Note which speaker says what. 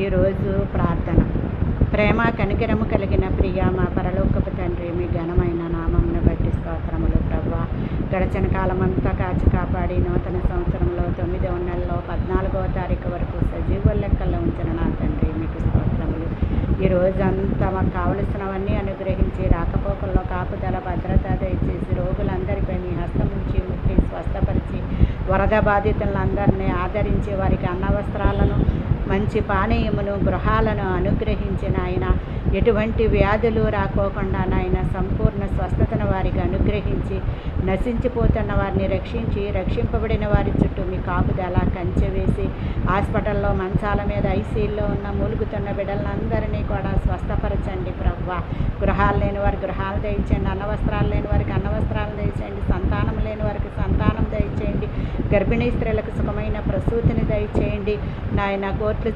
Speaker 1: ఈరోజు ప్రార్థన. ప్రేమ కనికరము కలిగిన ప్రియ మా పరలోకపు తండ్రి, మీ ఘనమైన నామమును బట్టి స్తోత్రములు ప్రభువా. గడచిన కాలమంతా కాచి కాపాడి నూతన సంవత్సరంలో 9వ నెలలో 14వ తారీఖు వరకు సజీవ లెక్కల్లో ఉంచిన నా తండ్రి, మీకు స్తోత్రములు. ఈ రోజంతా మాకు కావలసినవన్నీ అనుగ్రహించి రాకపోకల్లో కాపుదల భద్రత దయచేసి రోగులందరిపై మీ హస్తం నుంచి ముట్టి స్వస్థపరిచి వరద బాధితులందరినీ ఆదరించి వారికి అన్న వస్త్రాలను మంచి పానీయమును గృహాలను అనుగ్రహించిన ఆయన ఎటువంటి వ్యాధులు రాకోకుండా నాయన సంపూర్ణ స్వస్థతను వారికి అనుగ్రహించి నశించిపోతున్న వారిని రక్షించి రక్షింపబడిన వారి చుట్టూ మీ కాపుదల కంచె వేసి హాస్పిటల్లో మంచాల మీద ఐసీయూలో ఉన్న మూలుగుతున్న బిడ్డలందరినీ కూడా స్వస్థపరచండి ప్రభువా. గృహాలు లేని వారి గృహాలు దయచేయండి, అన్న వస్త్రాలు లేని వారికి అన్న వస్త్రాలు దయచేయండి, సంతానం లేని వారికి సంతానం దయచేయండి, గర్భిణీ స్త్రీలకు సుఖమైన ప్రసూతిని దయచేయండి నాయన. కోర్టుల